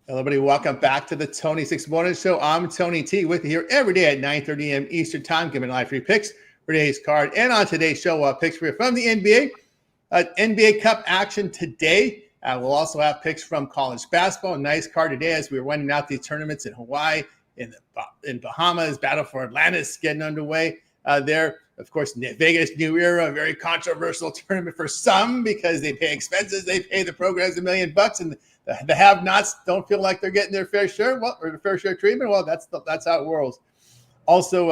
Hello, everybody. Welcome back to the Tony Six Morning Show. I'm Tony T with you here every day at 9:30 a.m. Eastern Time, giving live free picks for today's card. And on today's show, picks for you from the NBA. NBA Cup action today. We'll also have picks from college basketball. Nice card today as we're running out these tournaments in Hawaii, in Bahamas. Battle for Atlantis getting underway there. Of course, Vegas New Era, a very controversial tournament for some because they pay expenses. They pay the programs $1 million, and the have-nots don't feel like they're getting their fair share. Well, or their fair share treatment. Well, that's how it whirls. Also,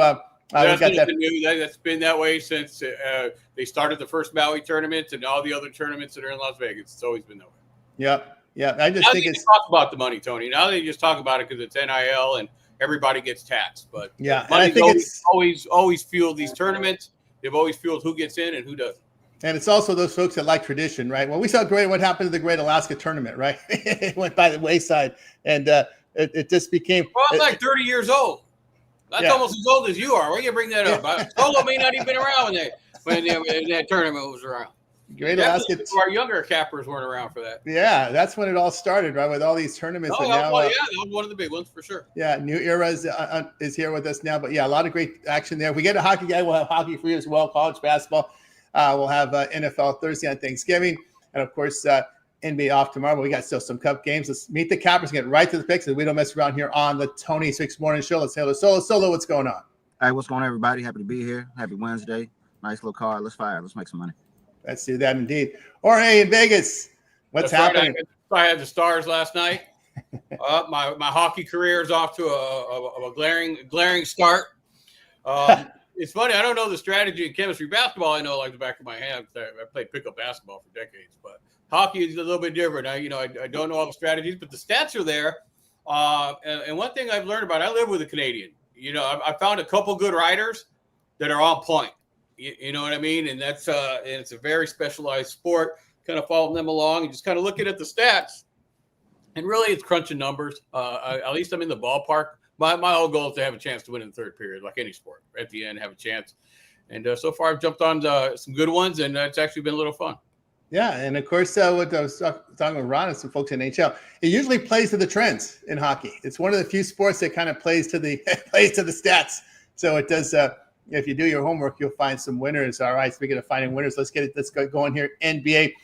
that's been that way since they started the first Maui tournament and all the other tournaments that are in Las Vegas. It's always been that way. Yeah. I just think it's talk about the money, Tony. Now they just talk about it because it's NIL and everybody gets taxed. But yeah, money I think it's always fueled these tournaments. They've always fueled who gets in and who doesn't. And it's also those folks that like tradition, right? Well, we saw what happened to the Great Alaska Tournament, right? It went by the wayside, and it just became. Well, I'm like 30 years old. That's almost as old as you are. Why you bring that up? Solo may not even been around when that tournament was around. Great Alaska. Our younger cappers weren't around for that. Yeah, that's when it all started, right? With all these tournaments. Oh, that was one of the big ones for sure. Yeah, New Era is here with us now, but yeah, a lot of great action there. If we get a hockey guy, we'll have hockey for you as well. College basketball. We'll have NFL Thursday on Thanksgiving, and of course NBA off tomorrow. But we got still some Cup games. Let's meet the cappers and get right to the picks, and we don't mess around here on the Tony Six Morning Show. Let's say hello, Solo. What's going on? All right, what's going on, everybody? Happy to be here. Happy Wednesday. Nice little card. Let's fire. Let's make some money. Let's do that indeed. Jorge in Vegas, what's happening? I had the Stars last night. My hockey career is off to a glaring start. It's funny. I don't know the strategy in chemistry. Basketball, I know like the back of my hand. I played pickup basketball for decades, but hockey is a little bit different. I don't know all the strategies, but the stats are there. And one thing I've learned about, I live with a Canadian. I found a couple good riders that are on point. You know what I mean? And that's and it's a very specialized sport. Kind of following them along and just kind of looking at the stats. And really, it's crunching numbers. At least I'm in the ballpark. My whole goal is to have a chance to win in the third period, like any sport. At the end, have a chance. And so far, I've jumped on some good ones, and it's actually been a little fun. Yeah, and of course, what I was talking with Ron and some folks in NHL, it usually plays to the trends in hockey. It's one of the few sports that kind of plays to the stats. So it does. If you do your homework, you'll find some winners. All right, speaking of finding winners, let's go going here. NBA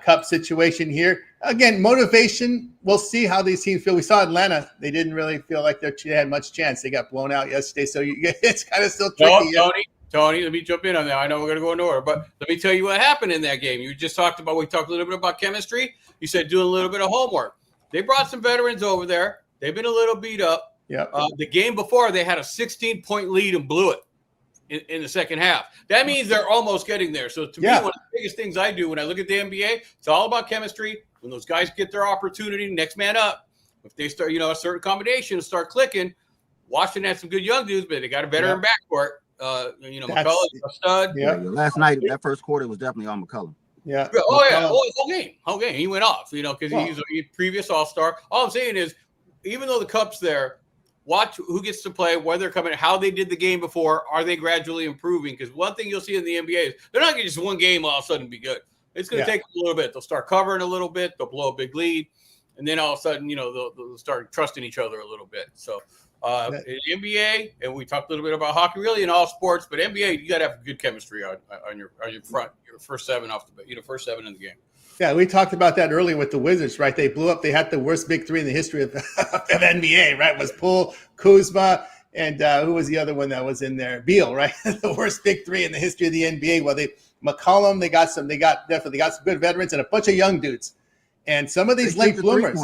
Cup situation here. Again, motivation. We'll see how these teams feel. We saw Atlanta. They didn't really feel like they had much chance. They got blown out yesterday. So it's kind of still tricky. Tony, let me jump in on that. I know we're going to go in order, but let me tell you what happened in that game. We talked a little bit about chemistry. You said doing a little bit of homework. They brought some veterans over there. They've been a little beat up. Yeah. The game before, they had a 16-point lead and blew it in the second half. That means they're almost getting there. So to me, one of the biggest things I do when I look at the NBA, it's all about chemistry. When those guys get their opportunity, next man up. If they start, a certain combination start clicking. Washington had some good young dudes, but they got a veteran backcourt. McCullough's a stud. Yeah. Last night, that first quarter was definitely on McCullum. Yeah. Whole game. He went off, because he's a previous All-Star. All I'm saying is, even though the Cup's there, watch who gets to play, where they're coming, how they did the game before. Are they gradually improving? Because one thing you'll see in the NBA is they're not going to just one game all of a sudden be good. It's going to take a little bit. They'll start covering a little bit. They'll blow a big lead. And then all of a sudden, they'll start trusting each other a little bit. So in NBA, and we talked a little bit about hockey, really in all sports, but NBA, you got to have good chemistry on your front, your first seven off the bat, first seven in the game. Yeah, we talked about that earlier with the Wizards, right? They blew up. They had the worst big three in the history of NBA, right? It was Poole, Kuzma, and who was the other one that was in there? Beal, right? The worst big three in the history of the NBA. Well, McCollum, they got some good veterans and a bunch of young dudes, and some of these late bloomers.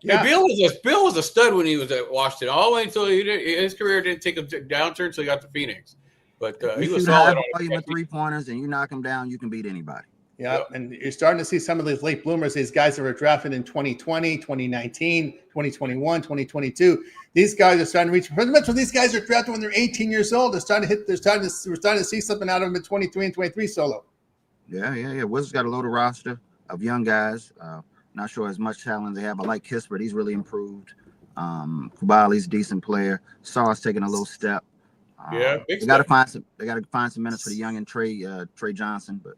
Yeah, Bill was a stud when he was at Washington. All the way until his career didn't take a downturn until he got to Phoenix. But he was solid. With 3-pointers and you knock them down, you can beat anybody. Yeah, and you're starting to see some of these late bloomers, these guys that were drafted in 2020, 2019, 2021, 2022. These guys are starting to reach. Pretty much when these guys are drafted when they're 18 years old, we're starting to see something out of them at 23 and 23 Solo. Yeah. Wizards got a loaded roster of young guys. Not sure as much talent they have. I like Kispert. He's really improved. Kubali's a decent player. Saw's taking a little step. They got to find some minutes for the young and Trey Johnson, but.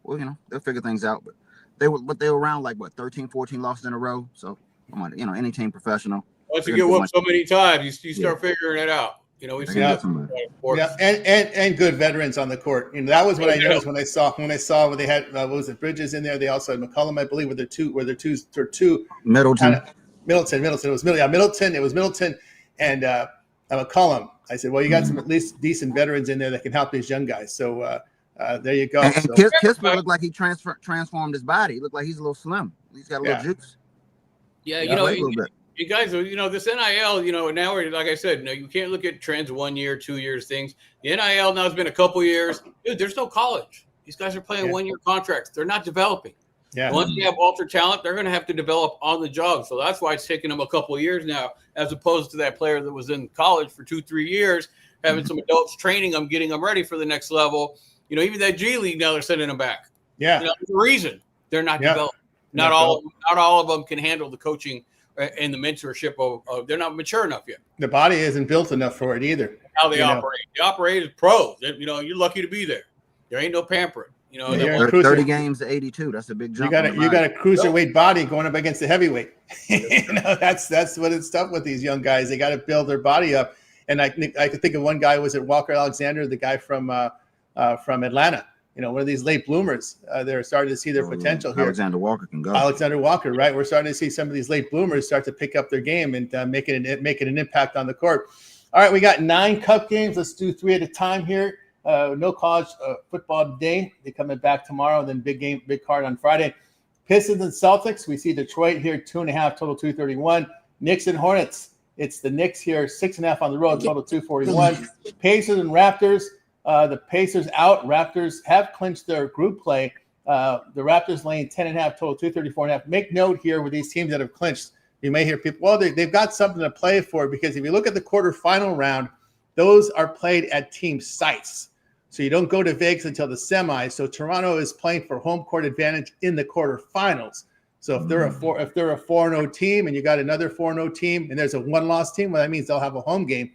Well, they'll figure things out. But they were around 13, 14 losses in a row. So Any team professional. Once you get whooped so many times, you start figuring it out. We've seen that. Yeah, and good veterans on the court. That was what I noticed when I saw when they had what was it, Bridges in there. They also had McCollum, I believe, with their two Middleton. Middleton. It was Middleton. It was Middleton and McCollum. I said, well, you got some at least decent veterans in there that can help these young guys. So there you go. And Kispert looked like he transformed his body. He looked like he's a little slim. He's got a little juice. Yeah, a little bit. You guys, this NIL, now we're, like I said, you can't look at trends 1 year, 2 years, things. The NIL now has been a couple years. Dude, there's no college. These guys are playing 1 year contracts. They're not developing. Yeah. Once you have ultra talent, they're going to have to develop on the job. So that's why it's taking them a couple of years now, as opposed to that player that was in college for 2-3 years, having some adults training them, getting them ready for the next level. Even that G League now, they're sending them back. Yeah. There's a reason they're not developed. Not all of them can handle the coaching and the mentorship of they're not mature enough yet. The body isn't built enough for it either. How they operate. They operate as pros. You're lucky to be there. There ain't no pampering. 30 games to 82. That's a big jump. You got a cruiserweight body going up against the heavyweight. That's what it's tough with these young guys. They got to build their body up. And I could think of one guy, was it Walker Alexander, the guy from Atlanta. One of these late bloomers. They're starting to see their potential here. Alexander Walker can go. Alexander Walker, right? We're starting to see some of these late bloomers start to pick up their game and make it an impact on the court. All right, we got 9 cup games. Let's do 3 at a time here. No college football today. They're coming back tomorrow. And then big card on Friday. Pistons and Celtics. We see Detroit here, 2.5, total 231. Knicks and Hornets. It's the Knicks here, 6.5 on the road, total 241. Pacers and Raptors. The Pacers out. Raptors have clinched their group play. The Raptors laying 10.5, total 234.5. Make note here with these teams that have clinched. You may hear people, well, they've got something to play for, because if you look at the quarterfinal round, those are played at team sites. So you don't go to Vegas until the semis. So Toronto is playing for home court advantage in the quarterfinals. So if they're a 4-0 team and you got another 4-0 team and there's a 1-loss team, well, that means they'll have a home game.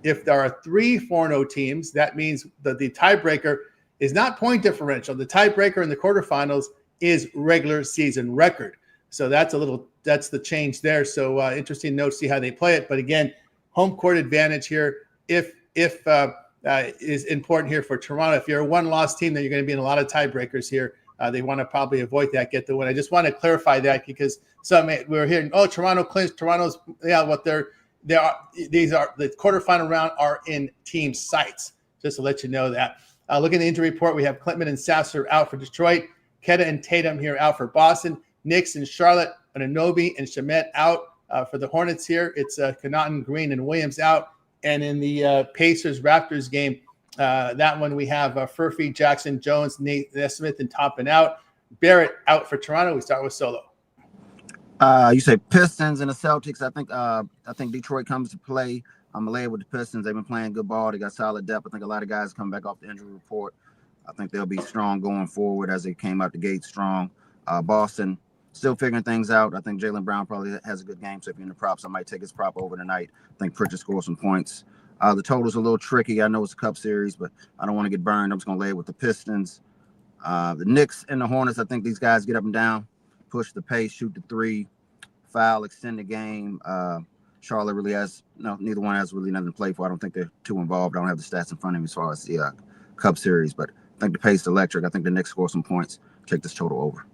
If there are 3 4-0 teams, that means that the tiebreaker is not point differential. The tiebreaker in the quarterfinals is regular season record. So that's the change there. So interesting note, see how they play it. But again, home court advantage here. If is important here for Toronto. If you're a 1-loss team, then you're going to be in a lot of tiebreakers here. They want to probably avoid that, get the win. I just want to clarify that, because we're hearing, Toronto clinched. Toronto's these are the quarterfinal round are in team sites. Just to let you know that. Looking at the injury report, we have Klintman and Sasser out for Detroit. Ketta and Tatum here out for Boston. Knicks and Charlotte, Anunoby and Shamet out for the Hornets here. It's Connaughton, Green, and Williams out. And in the Pacers-Raptors game, that one we have Furphy, Jackson, Jones, Nesmith, and Toppin out. Barrett out for Toronto. We start with Solo. You say Pistons and the Celtics. I think Detroit comes to play. I'm elated with the Pistons. They've been playing good ball. They got solid depth. I think a lot of guys come back off the injury report. I think they'll be strong going forward, as they came out the gate strong. Boston still figuring things out. I think Jaylen Brown probably has a good game. So if you're in the props, I might take his prop over tonight. I think Pritchard scores some points. The total's a little tricky. I know it's a Cup Series, but I don't want to get burned. I'm just going to lay it with the Pistons. The Knicks and the Hornets, I think these guys get up and down, push the pace, shoot the 3, foul, extend the game. Charlotte really has neither one has really nothing to play for. I don't think they're too involved. I don't have the stats in front of me as far as the Cup Series, but I think the pace is electric. I think the Knicks score some points. Take this total over.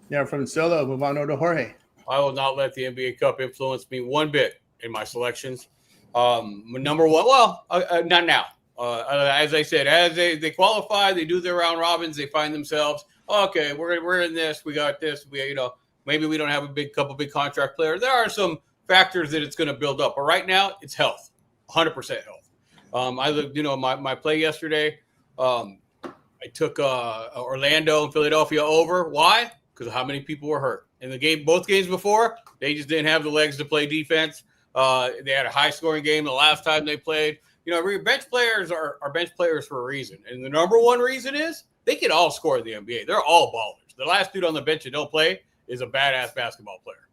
Yeah, from Solo, move on over to Jorge. I will not let the NBA Cup influence me one bit in my selections. Number one, not now. As I said, as they qualify, they do their round robins, they find themselves, okay, we're in this, we got this, maybe we don't have a couple big contract players. There are some factors that it's going to build up, but right now it's health, 100% health. I looked, my play yesterday. I took Orlando and Philadelphia over. Why? Because of how many people were hurt in the game. Both games before, they just didn't have the legs to play defense. They had a high-scoring game the last time they played. Bench players are bench players for a reason, and the number one reason is they can all score in the NBA. They're all ballers. The last dude on the bench that don't play is a badass basketball player.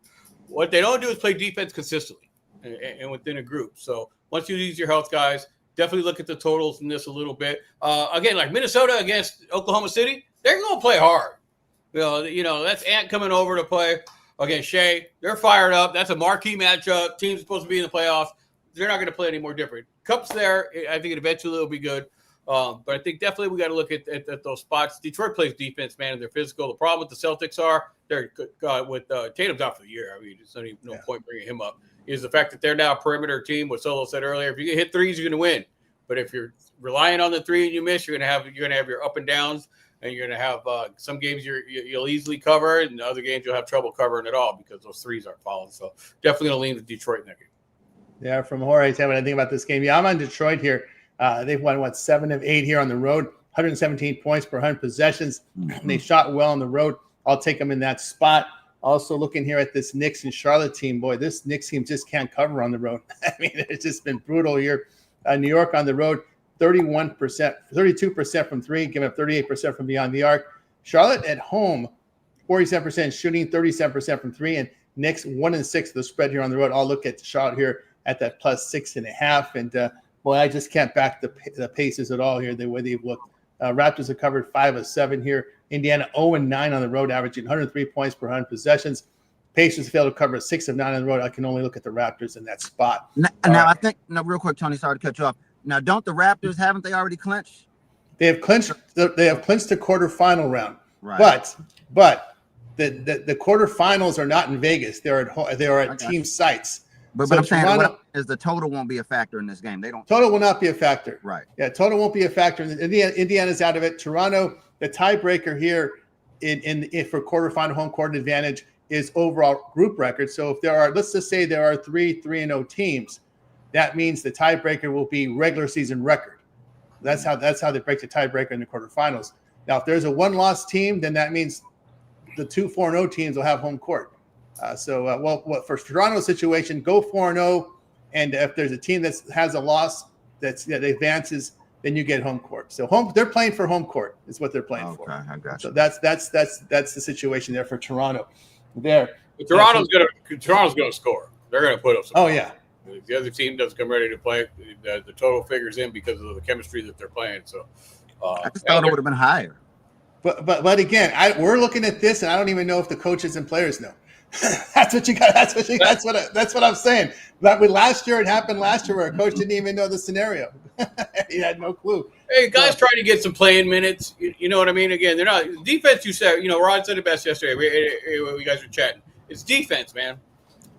What they don't do is play defense consistently and within a group. So once you use your health, guys, definitely look at the totals in this a little bit. Again, like Minnesota against Oklahoma City, they're going to play hard. That's Ant coming over to play. against Shea. They're fired up. That's a marquee matchup. Team's supposed to be in the playoffs. They're not going to play any more different. Cup's there. I think eventually it'll be good. But I think definitely we got to look at those spots. Detroit plays defense, man, and they're physical. The problem with the Celtics are they're with Tatum's out for the year. I mean, there's no point bringing him up. Is the fact that they're now a perimeter team. What Solo said earlier, if you can hit threes, you're going to win. But if you're relying on the three and you miss, you're going to have your up and downs, and you're going to have some games you'll easily cover, and other games you'll have trouble covering it all because those threes aren't falling. So definitely going to lean with Detroit in that game. Yeah, from Jorge, tell me what I think about this game. Yeah, I'm on Detroit here. They've won, 7 of 8 here on the road, 117 points per 100 possessions. Mm-hmm. They shot well on the road. I'll take them in that spot. Also looking here at this Knicks and Charlotte team. Boy, this Knicks team just can't cover on the road. I mean, it's just been brutal here. New York on the road, 32% from 3, giving up 38% from beyond the arc. Charlotte at home, 47% shooting, 37% from 3, and Knicks 1-6 the spread here on the road. I'll look at Charlotte here at that plus 6.5, and boy, I just can't back the Pacers at all here. The way they've looked. Raptors have covered 5 of 7 here. Indiana 0-9 on the road, averaging 103 points per 100 possessions. Pacers failed to cover 6 of 9 on the road. I can only look at the Raptors in that spot. Now I think, real quick, Tony, sorry to cut you off. Now, don't the Raptors, haven't they already clinched? They have clinched the quarterfinal round. Right. But the quarterfinals are not in Vegas. They are at team sites. But I'm saying is the total won't be a factor in this game. Total will not be a factor. Right. Yeah, total won't be a factor. Indiana's out of it. Toronto, the tiebreaker here for quarterfinal home court advantage is overall group record. So if let's just say there are 3-0 teams, that means the tiebreaker will be regular season record. That's how they break the tiebreaker in the quarterfinals. Now, if there's a 1-loss team, then that means the 2 4-0 teams will have home court. For Toronto's situation, go 4-0, and if there's a team that has a loss that advances, then you get home court. So they're playing for home court is what they're playing for. I got you. So that's the situation there for Toronto. Toronto's gonna score. They're gonna put up some. Oh yeah. If the other team doesn't come ready to play, the total figures in because of the chemistry that they're playing. So I just thought it would have been higher. But again, we're looking at this, and I don't even know if the coaches and players know. That's what you got. That's what I'm saying. Last year, it happened last year where a coach didn't even know the scenario. He had no clue. Hey, guys, trying to get some playing minutes. You know what I mean? Again, they're not defense. You said, Rod said it best yesterday. We guys were chatting. It's defense, man.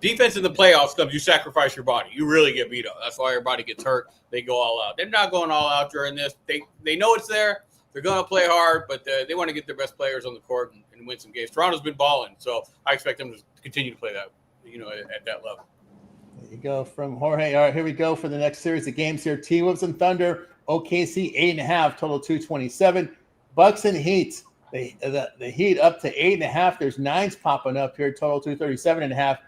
Defense in the playoffs comes. You sacrifice your body. You really get beat up. That's why your body gets hurt. They go all out. They're not going all out during this. They know it's there. They're going to play hard, but they want to get their best players on the court and win some games. Toronto's been balling, so I expect them to continue to play that, at that level. There you go from Jorge. All right, here we go for the next series of games here. T-Wolves and Thunder, OKC 8.5, total 227. Bucks and Heat, the Heat up to 8.5. There's 9s popping up here, total 237.5.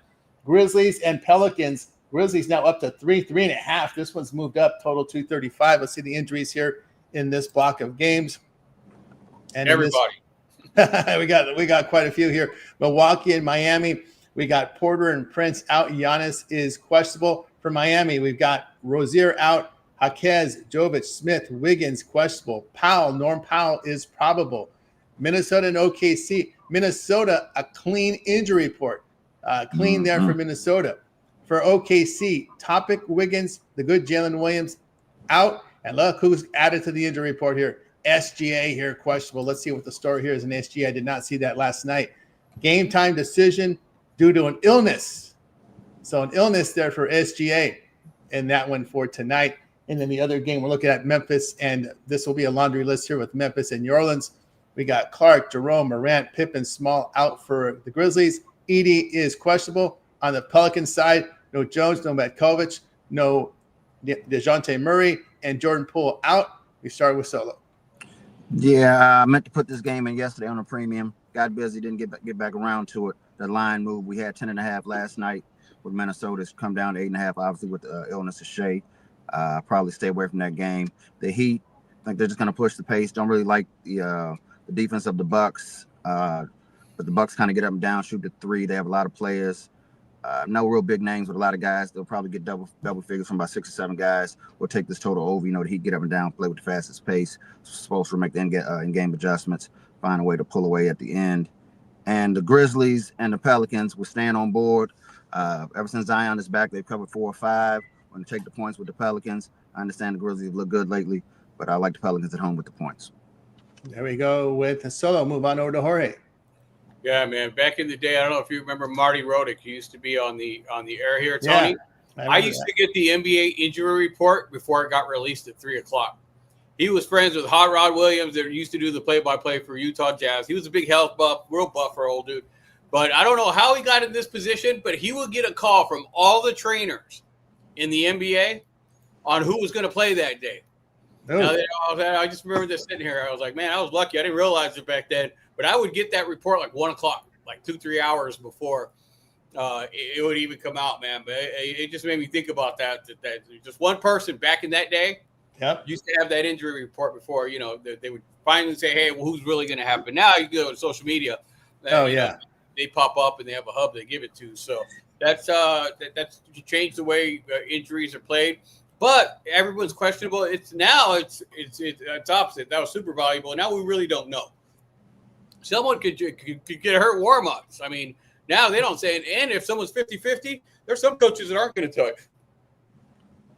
Grizzlies and Pelicans. Grizzlies now up to 3.5. This one's moved up, total 235. Let's see the injuries here in this block of games. And everybody. we got quite a few here. Milwaukee and Miami. We got Porter and Prince out. Giannis is questionable. For Miami, we've got Rozier out. Jaquez, Jovic, Smith, Wiggins questionable. Norm Powell is probable. Minnesota and OKC. Minnesota, a clean injury report. Clean there for Minnesota. For OKC, Topic, Wiggins, the good Jalen Williams out. And look who's added to the injury report here. SGA here, questionable. Let's see what the story here is in SGA. I did not see that last night. Game time decision due to an illness. So an illness there for SGA in that one for tonight. And then the other game, we're looking at Memphis, and this will be a laundry list here with Memphis and New Orleans. We got Clark, Jerome, Morant, Pippen, Small out for the Grizzlies. Edey is questionable. On the Pelicans side, no Jones, no Matkovic, no DeJounte Murray, and Jordan Poole out. We started with Solo. Yeah, I meant to put this game in yesterday on a premium. Got busy, didn't get back around to it. The line moved. We had 10.5 last night with Minnesota. It's come down to 8.5, obviously, with the illness of Shea. Probably stay away from that game. The Heat, I think they're just going to push the pace. Don't really like the defense of the Bucks. But the Bucks kind of get up and down, shoot the 3. They have a lot of players. No real big names with a lot of guys. They'll probably get double figures from about 6 or 7 guys. We'll take this total over. The Heat get up and down, play with the fastest pace. Supposed to make the in-game adjustments, find a way to pull away at the end. And the Grizzlies and the Pelicans will stand on board. Ever since Zion is back, they've covered 4 or 5. Going to take the points with the Pelicans. I understand the Grizzlies look good lately, but I like the Pelicans at home with the points. There we go with the solo. Move on over to Jorge. Yeah, man. Back in the day, I don't know if you remember Marty Rodick. He used to be on the air here, Tony. Yeah, I used to get the NBA injury report before it got released at 3:00. He was friends with Hot Rod Williams that used to do the play-by-play for Utah Jazz. He was a big health buff, real buffer old dude. But I don't know how he got in this position, but he would get a call from all the trainers in the NBA on who was going to play that day. Now, I just remember this sitting here. I was like, man, I was lucky. I didn't realize it back then. But I would get that report like 1:00, like 2-3 hours before it would even come out, man. But it just made me think about that just one person back in that day used to have that injury report before, they would finally say, hey, well, who's really going to happen? Now you go to social media. They pop up and they have a hub they give it to. So that's changed the way injuries are played. But everyone's questionable. It's opposite. That was super valuable. Now we really don't know. Someone could get hurt warm-ups. I mean, now they don't say it. And if someone's 50-50, there's some coaches that aren't going to tell you.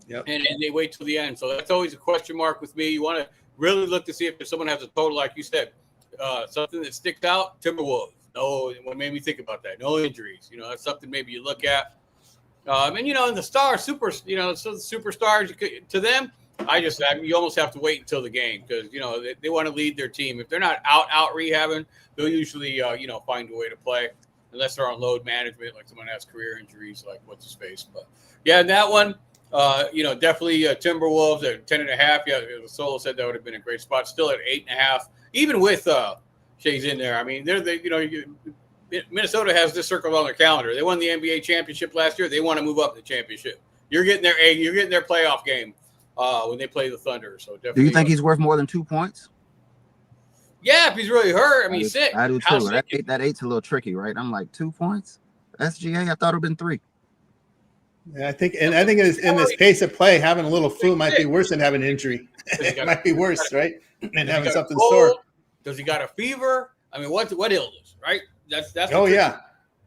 Yep. And they wait till the end. So that's always a question mark with me. You want to really look to see if someone has a total, like you said, something that sticks out. Timberwolves. No, what made me think about that? No injuries. That's something maybe you look at. And the stars, superstars, to them, you almost have to wait until the game because, they want to lead their team. If they're not out rehabbing, they'll usually, find a way to play unless they're on load management, like someone has career injuries, like what's his face. But yeah, that one, definitely Timberwolves at 10.5. Yeah, the Solo said that would have been a great spot. Still at 8.5, even with Shea's in there. I mean, Minnesota has this circled on their calendar. They won the NBA championship last year. They want to move up the championship. You're getting their playoff game when they play the Thunder. So definitely. Do you think he's worth more than 2 points? Yeah, if he's really hurt. I mean, he's sick. I do too. That 8's a little tricky, right? I'm like 2 points. SGA, I thought it would have been 3. Yeah, I think in this pace of play, having a little flu might be worse than having an injury. It might be worse, right? And having something sore. Does he got a fever? I mean, what illness, right? That's yeah.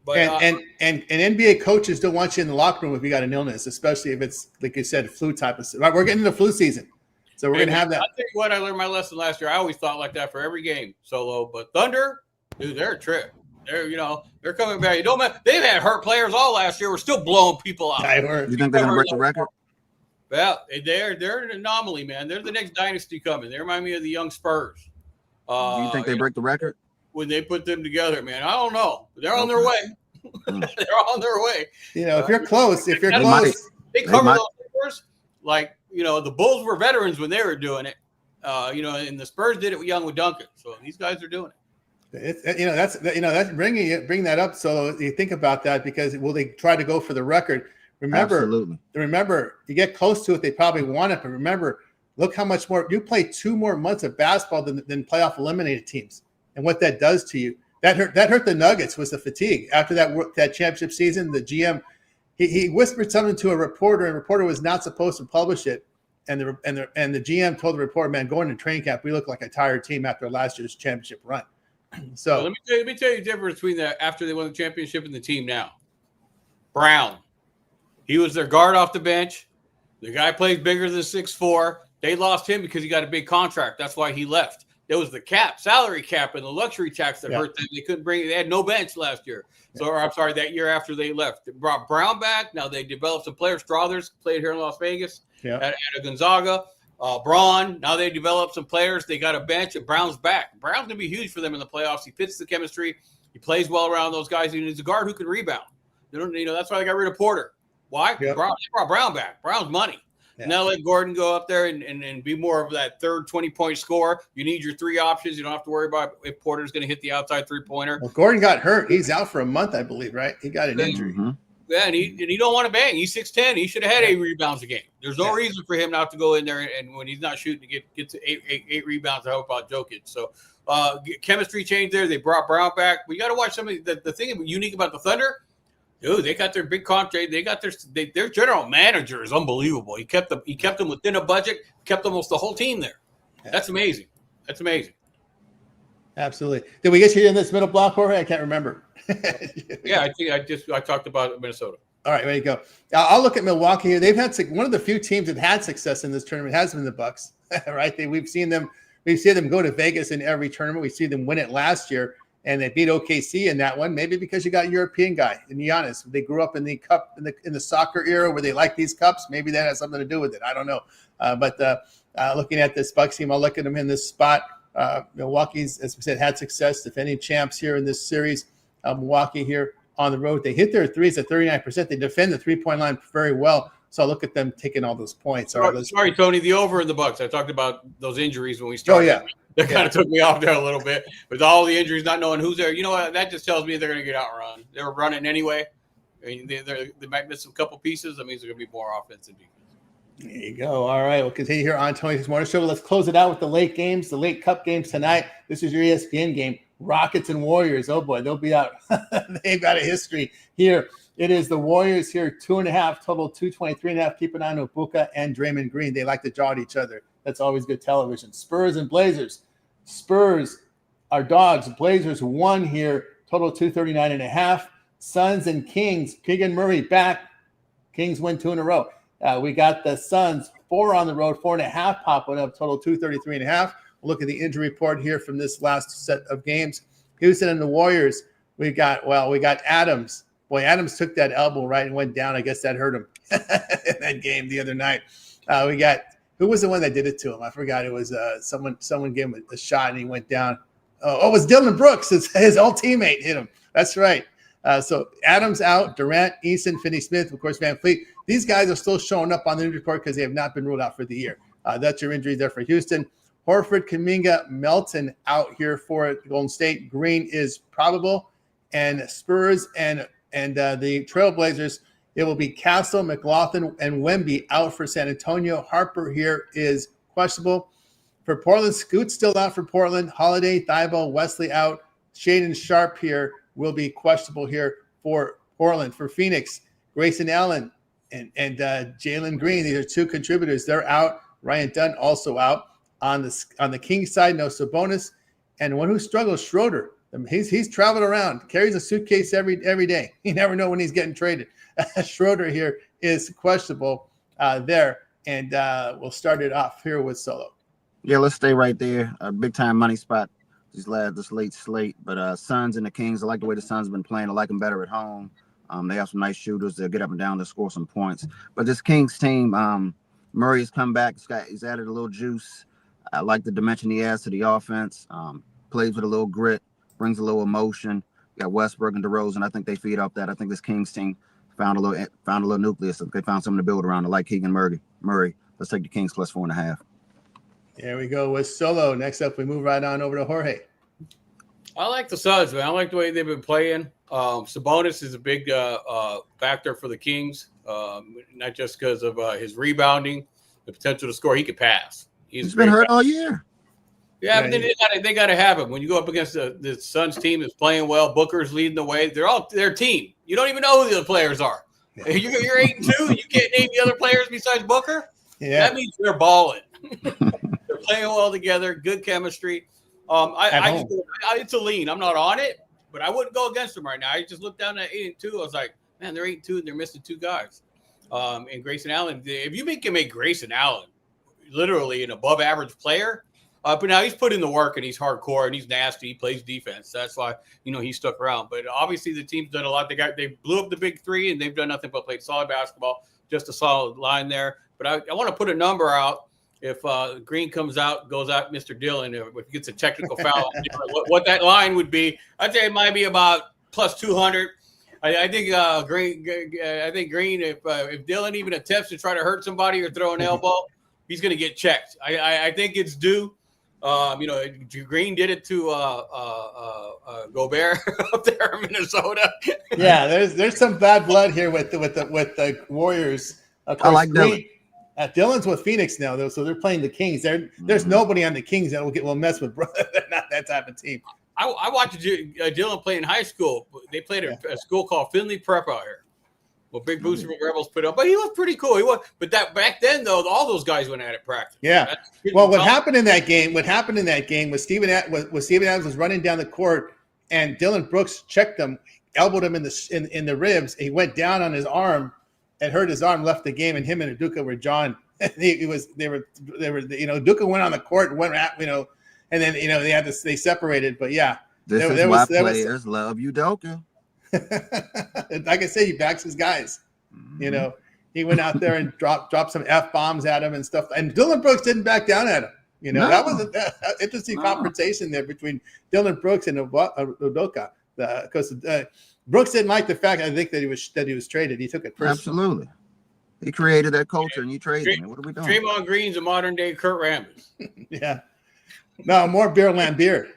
But and NBA coaches don't want you in the locker room if you got an illness, especially if it's like you said, flu type of. Right, we're getting into flu season, so we're gonna have that. I tell you what, I learned my lesson last year. I always thought like that for every game, Solo. But Thunder, dude, they're a trip. They're coming back. They've had hurt players all last year. We're still blowing people out. You think they're gonna break the record? Well, they're an anomaly, man. They're the next dynasty coming. They remind me of the young Spurs. Do you think they break the record? When they put them together, man, I don't know. They're on their way. They're on their way. If you're close, they cover those numbers. Like, the Bulls were veterans when they were doing it. And the Spurs did it young with Duncan. So these guys are doing it. That's bringing that up. So you think about that because will they try to go for the record? Remember, you get close to it, they probably want it. But remember, look how much more you play 2 more months of basketball than playoff eliminated teams. And what that does to you, that hurt the Nuggets was the fatigue after that championship season. The GM, he whispered something to a reporter, and the reporter was not supposed to publish it. And the GM told the reporter, "Man, going to training camp, we look like a tired team after last year's championship run." So let me tell you the difference between that after they won the championship and the team now. Brown, he was their guard off the bench. The guy plays bigger than 6'4". They lost him because he got a big contract. That's why he left. There was the salary cap, and the luxury tax that hurt them. They couldn't bring. They had no bench last year. That year after they left. They brought Brown back. Now they developed some players. Strothers played here in Las Vegas at Gonzaga. Braun. Now they developed some players. They got a bench, and Brown's back. Brown's gonna be huge for them in the playoffs. He fits the chemistry. He plays well around those guys. And he's a guard who can rebound. That's why they got rid of Porter. Why? They brought Brown back. Brown's money. Yeah. Now let Gordon go up there and be more of that third 20-point scorer. You need your 3 options. You don't have to worry about if Porter's going to hit the outside 3-pointer. Well, Gordon got hurt. He's out for a month, I believe, right? He got an injury. Mm-hmm. Yeah, and he don't want to bang. He's 6'10". He should have had 8 rebounds a game. There's no reason for him not to go in there and when he's not shooting to get to 8 rebounds to help out Jokic. So chemistry change there. They brought Brown back. We got to watch some of the thing unique about the Thunder. Dude, they got their big contract. They got their general manager is unbelievable. He kept them within a budget. Kept almost the whole team there. That's amazing. Absolutely. Did we get you in this middle block, Jorge? I can't remember. Yeah, I think I talked about Minnesota. All right, there you go. I'll look at Milwaukee here. They've had one of the few teams that had success in this tournament has been the Bucks. Right? We've seen them go to Vegas in every tournament. We see them win it last year, and they beat OKC in that one. Maybe because you got a European guy in Giannis. They grew up in the cup in the soccer era where they like these cups. Maybe that has something to do with it. I don't know. But looking at this Bucks team, I'll look at them in this spot. Milwaukee's, as we said, had success, defending champs here in this series. Milwaukee here on the road. They hit their threes at 39%. They defend the three-point line very well. So I'll look at them taking all those points. Sorry, Tony, the over in the Bucks. I talked about those injuries when we started. Oh, yeah. That kind of took me off there a little bit. With all the injuries, not knowing who's there, you know what? That just tells me they're going to get outrun. They were running anyway. I mean, they might miss a couple pieces. That means there's going to be more offense and defense. There you go. All right. We'll continue here on Tony's Morning Show. Let's close it out with the late games, the late cup games tonight. This is your ESPN game. Rockets and Warriors. Oh, boy, they'll be out. They've got a history here. It is the Warriors here, 2.5, total 223.5. Keep an eye on Ibuka and Draymond Green. They like to jaw at each other. That's always good television. Spurs and Blazers. Spurs are dogs. Blazers 1 here, total 239.5. Suns and Kings. Keegan Murray back. Kings win 2 in a row. We got the Suns 4 on the road, 4.5 popping up, total 233.5. We'll look at the injury report here from this last set of games. Houston and the Warriors. We got Adams. Boy, Adams took that elbow right and went down. I guess that hurt him in that game the other night. We got who was the one that did it to him? I forgot. It was someone gave him a shot and he went down. Oh, it was Dylan Brooks. His old teammate hit him. That's right. So Adams out, Durant, Eason, Finney-Smith, of course, Van Fleet. These guys are still showing up on the injury report because they have not been ruled out for the year. That's your injury there for Houston. Horford, Kuminga, Melton out here for Golden State. Green is probable. And Spurs and the Trailblazers, it will be Castle, McLaughlin, and Wemby out for San Antonio. Harper here is questionable. For Portland, Scoot's still out for Portland. Holiday, Thibault, Wesley out. Shaden Sharp here will be questionable here for Portland. For Phoenix, Grayson Allen and Jalen Green, these are 2 contributors. They're out. Ryan Dunn also out. On the Kings side, no Sabonis. And one who struggles, Schroeder. He's traveled around, carries a suitcase every day. You never know when he's getting traded. Schroeder here is questionable there. And we'll start it off here with Solo. Yeah, let's stay right there. A big-time money spot this late slate. But Suns and the Kings, I like the way the Suns have been playing. I like them better at home. They have some nice shooters. They'll get up and down to score some points. But this Kings team, Murray's come back. He's added a little juice. I like the dimension he adds to the offense. Plays with a little grit, brings a little emotion. You got Westbrook and DeRozan. I think they feed off that. I think this Kings team found a little nucleus. They found something to build around. I like Keegan Murray. Let's take the Kings plus 4.5. There we go with Solo. Next up, we move right on over to Jorge. I like the Suns, man. I like the way they've been playing. Sabonis is a big factor for the Kings, not just because of his rebounding, the potential to score. He could pass. He's been hurt all year. Yeah, but they got to have him. When you go up against the Suns team that's playing well, Booker's leading the way. They're all their team. You don't even know who the other players are. Yeah. You're 8-2. You can't name the other players besides Booker. Yeah, that means they're balling. They're playing well together. Good chemistry. It's a lean. I'm not on it, but I wouldn't go against them right now. I just looked down at 8-2. I was like, man, they're 8-2 and they're missing 2 guys. And Grayson Allen. If you can make Grayson Allen literally an above average player. But now he's put in the work and he's hardcore and he's nasty. He plays defense. That's why, he stuck around. But obviously the team's done a lot. They blew up the big 3 and they've done nothing but play solid basketball. Just a solid line there. But I want to put a number out. If Green goes out, Mr. Dillon, if he gets a technical foul, what that line would be, I'd say it might be about plus 200. I think Green, if Dillon even attempts to try to hurt somebody or throw an elbow, he's going to get checked. I think it's due. Green did it to Gobert up there in Minnesota. Yeah, there's some bad blood here with the Warriors. Of course, I like Dillon. Dillon's with Phoenix now, though, so they're playing the Kings. There's nobody on the Kings that will mess with, bro. They're not that type of team. I watched Dillon play in high school. They played at a school called Finley Prep out here. Well, big booster from Rebels put up, but he was pretty cool. He was, but that back then though, all those guys went at it practice. Yeah. Well, what happened in that game? What happened in that game was Steven Adams was running down the court, and Dylan Brooks checked him, elbowed him in the ribs. He went down on his arm and hurt his arm, left the game, and him and Udoka were drawn. They were Udoka went on the court and went at, and then they separated. But yeah, this is why players love Udoka. Like I say, he backs his guys. Mm-hmm. He went out there and dropped some F-bombs at him and stuff. And Dylan Brooks didn't back down at him. That was an interesting confrontation there between Dylan Brooks and Udoka. Because Brooks didn't like the fact, I think, that he was traded. He took it personally. Absolutely. He created that culture, and you traded him. What are we doing? Draymond Green's a modern day Kurt Rambis. Yeah. No, more Bill Laimbeer.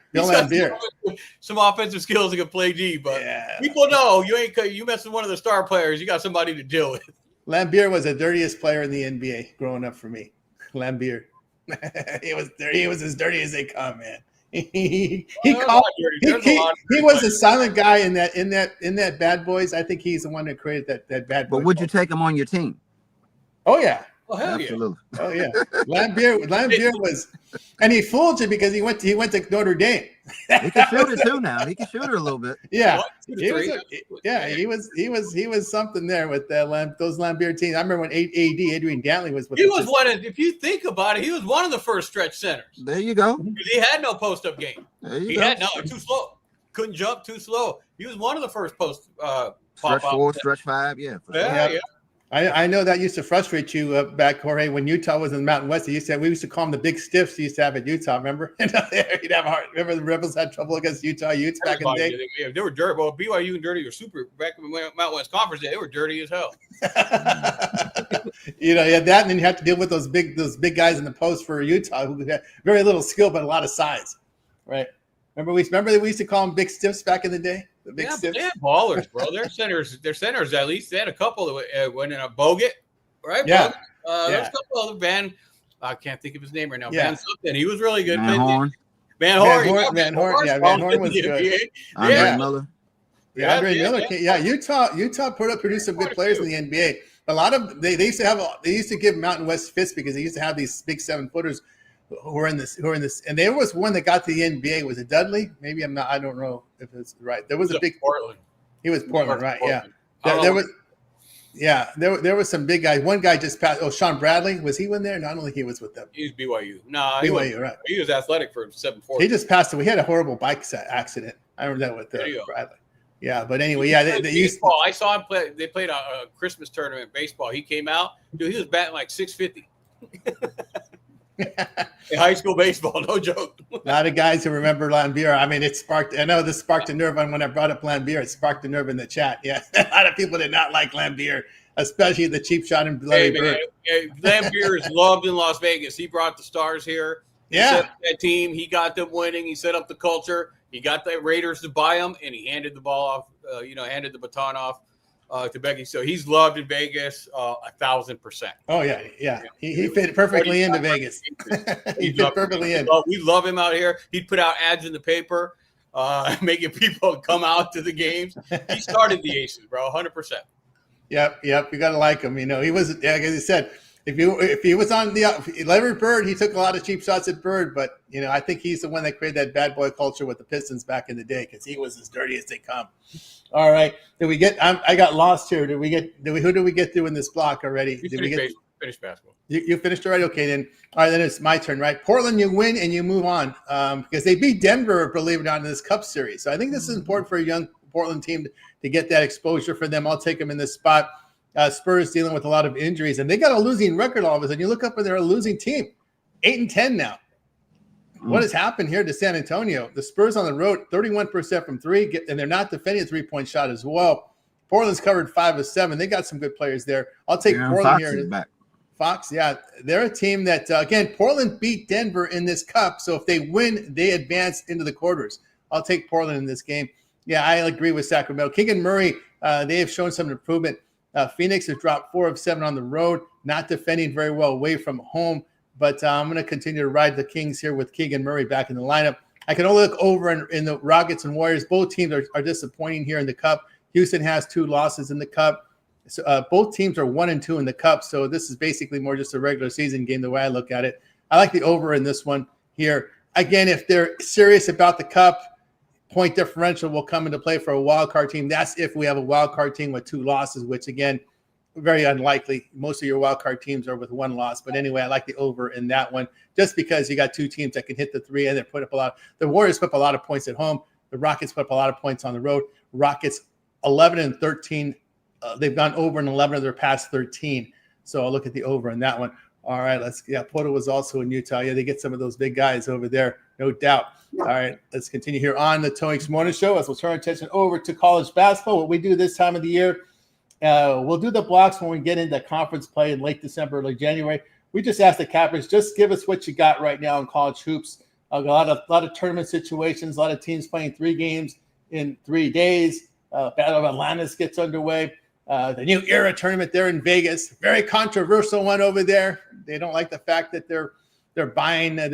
Some offensive skills that can play D, but people know you mess with one of the star players, you got somebody to deal with. Laimbeer was the dirtiest player in the NBA growing up for me. Laimbeer. he was as dirty as they come, man. He was a silent guy in that Bad Boys. I think he's the one that created that Bad Boy. But would you take him on your team? Oh yeah. Oh hell absolutely. Yeah. Oh yeah. Laimbeer was, and he fooled you because he went to Notre Dame. He can shoot it too now. He can shoot it a little bit. Yeah. He was something there with those Laimbeer teams. I remember when Adrian Dantley was with. He was one of, if you think about it, he was one of the first stretch centers. There you go. He had no post up game. He had too slow. Couldn't jump, too slow. He was one of the first post stretch 4, stretch 5. Yeah. Yeah. I know that used to frustrate you back, Jorge, when Utah was in the Mountain West. We used to call them the big stiffs. He used to have at Utah. Remember? You'd have hard. Remember the Rebels had trouble against Utah Utes back in the day. They were dirty. Well, BYU and Dirty were super back in the Mountain West Conference. They were dirty as hell. You had that, and then you had to deal with those big guys in the post for Utah who had very little skill but a lot of size, right? Remember we used to call them big stiffs back in the day. The big stiffs. They had ballers, bro. Their centers at least. They had a couple that went in a Bogut, right? Yeah. There's a couple other Van. I can't think of his name right now. Yeah. Van something. He was really good. Van Horn. Van Horn. Van Horn was good. Andre Miller. Yeah, Andre Miller. Yeah, Utah produced some good players in the NBA. A lot of they used to give Mountain West fits because they used to have these big 7-footers who were in this, and there was one that got to the NBA. Was it Dudley? Maybe I'm not. I don't know if it's right. There was a big Portland. He was Portland, right? Portland. Yeah. There was. Yeah, there was some big guys. One guy just passed. Oh, Sean Bradley, was he in there? Not only he was with them. He was BYU. No, BYU, right? He was athletic for 7'4". He just passed away. He had a horrible bike accident. I remember that with Bradley. Yeah, but anyway, yeah. They used. I saw him play. They played a Christmas tournament baseball. He came out, dude. He was batting like 650. In high school baseball, no joke. A lot of guys who remember Laimbeer. I mean, I know this sparked a nerve when I brought up Laimbeer. It sparked a nerve in the chat. Yeah, a lot of people did not like Laimbeer, especially the cheap shot and Larry Bird. Laimbeer is loved in Las Vegas. He brought the stars here. He set up that team. He got them winning. He set up the culture. He got the Raiders to buy him, and he handed the ball off. Handed the baton off to Becky. So he's loved in Vegas 1,000%. Oh yeah. He fit perfectly into Vegas. He fit perfectly in. We love him out here. He'd put out ads in the paper, making people come out to the games. He started the Aces, bro, 100%. Yep. You got to like him. He was, like I said, if he was on the Larry Bird, he took a lot of cheap shots at Bird, but I think he's the one that created that bad boy culture with the Pistons back in the day because he was as dirty as they come. All right, did we get? I got lost here. Who did we get through in this block already? Finished basketball. You finished already? Okay, then. All right, then it's my turn, right? Portland, you win and you move on because they beat Denver, believe it or not, in this Cup series. So I think this is important for a young Portland team to get that exposure for them. I'll take them in this spot. Spurs dealing with a lot of injuries, and they got a losing record all of a sudden. You look up and they're a losing team, 8-10 now. What has happened here to San Antonio? The Spurs on the road, 31% from three, and they're not defending a 3-point shot as well. Portland's covered 5 of 7. They got some good players there. I'll take Portland Fox here. Is back. Fox, yeah, they're a team that again, Portland beat Denver in this cup, so if they win, they advance into the quarters. I'll take Portland in this game. Yeah, I agree with Sacramento. Keegan Murray, they have shown some improvement. Phoenix has dropped 4 of 7 on the road, not defending very well away from home. But I'm going to continue to ride the Kings here with Keegan Murray back in the lineup. I can only look over in the Rockets and Warriors. Both teams are disappointing here in the Cup. Houston has 2 losses in the Cup. So, both teams are 1-2 in the Cup, so this is basically more just a regular season game the way I look at it. I like the over in this one here. Again, if they're serious about the Cup, point differential will come into play for a wild card team. That's if we have a wild card team with 2 losses, which again, very unlikely. Most of your wild card teams are with 1 loss. But anyway, I like the over in that one just because you got 2 teams that can hit the 3 and they put up a lot. The Warriors put up a lot of points at home. The Rockets put up a lot of points on the road. Rockets 11-13. They've gone over in 11 of their past 13. So I'll look at the over in that one. All right, Porter was also in Utah. Yeah, they get some of those big guys over there, no doubt. All right, let's continue here on the Tony X Morning Show as we'll turn our attention over to college basketball. What we do this time of the year, we'll do the blocks when we get into conference play in late December, early January. We just ask the cappers, just give us what you got right now in college hoops. A lot of tournament situations, a lot of teams playing 3 games in 3 days. Battle of Atlantis gets underway. The New Era tournament there in Vegas, very controversial one over there. They don't like the fact that they're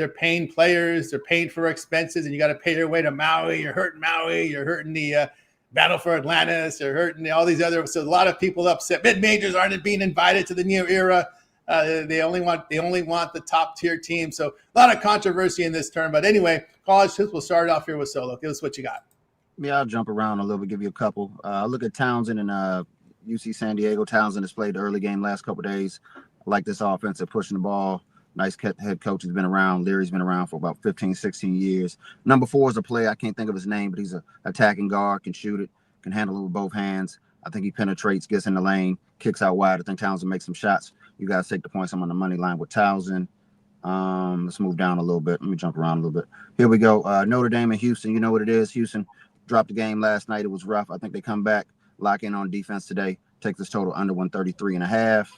paying players, they're paying for expenses, and you got to pay your way to Maui. You're hurting Maui, you're hurting the Battle for Atlantis, you're hurting all these other. So a lot of people upset. Mid majors aren't being invited to the New Era. They only want the top tier team. So a lot of controversy in this term. But anyway, college hoops. We'll start off here with Solo. Give us what you got. Yeah, I'll jump around a little bit, give you a couple. I'll look at Townsend and UC San Diego. Townsend has played the early game last couple of days. I like this offense at pushing the ball. Nice head coach has been around. Leary's been around for about 15, 16 years. Number 4 is a player. I can't think of his name, but he's an attacking guard, can shoot it, can handle it with both hands. I think he penetrates, gets in the lane, kicks out wide. I think Townsend makes some shots. You guys take the points. I'm on the money line with Townsend. Let's move down a little bit. Let me jump around a little bit. Here we go. Notre Dame and Houston. You know what it is. Houston dropped the game last night. It was rough. I think they come back, lock in on defense today. Take this total under 133.5.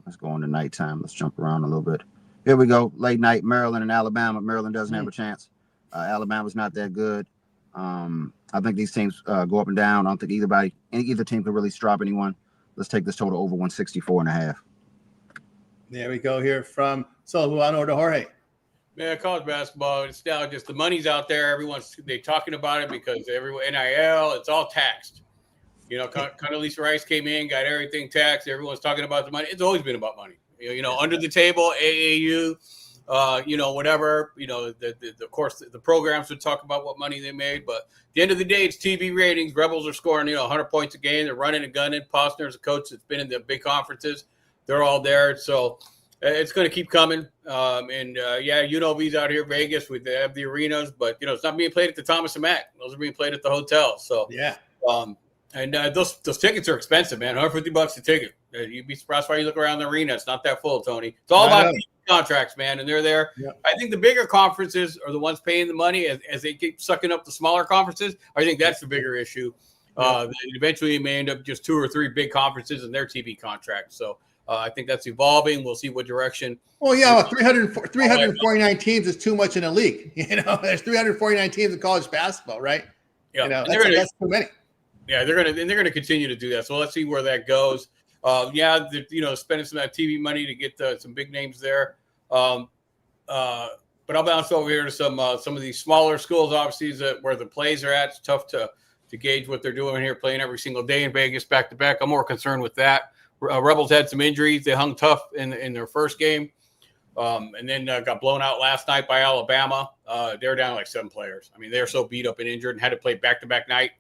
Let's go on to nighttime. Let's jump around a little bit. Here we go. Late night, Maryland and Alabama. Maryland doesn't have a chance. Alabama's not that good. I think these teams go up and down. I don't think either team can really strop anyone. Let's take this total over 164.5. There we go here from Solo on over to Jorge. Man, college basketball, it's now just the money's out there. They're talking about it because everyone NIL, it's all taxed. You know, Condoleezza Rice came in, got everything taxed. Everyone's talking about the money. It's always been about money. You know, under the table, AAU, whatever. You know, of course, the programs would talk about what money they made. But at the end of the day, it's TV ratings. Rebels are scoring, 100 points a game. They're running and gunning. Postner's a coach that's been in the big conferences. They're all there. So it's going to keep coming. UNLV's out here, Vegas. They have the arenas. But, it's not being played at the Thomas and Mack. Those are being played at the hotels. So, yeah. Those tickets are expensive, man. $150 a ticket. You'd be surprised why you look around the arena. It's not that full, Tony. It's all about contracts, man, and they're there. Yep. I think the bigger conferences are the ones paying the money as they keep sucking up the smaller conferences. I think that's the bigger issue. Eventually, you may end up just 2 or 3 big conferences and their TV contracts. So I think that's evolving. We'll see what direction. Well, yeah, 349 teams is too much in a league. There's 349 teams in college basketball, right? Yeah, that's too many. Yeah, they're gonna continue to do that. So let's see where that goes. Spending some of that TV money to get some big names there. But I'll bounce over here to some of these smaller schools, obviously, where the plays are at. It's tough to gauge what they're doing here, playing every single day in Vegas back to back. I'm more concerned with that. Rebels had some injuries. They hung tough in their first game, and then got blown out last night by Alabama. They're down like 7 players. I mean, they're so beat up and injured and had to play back-to-back night.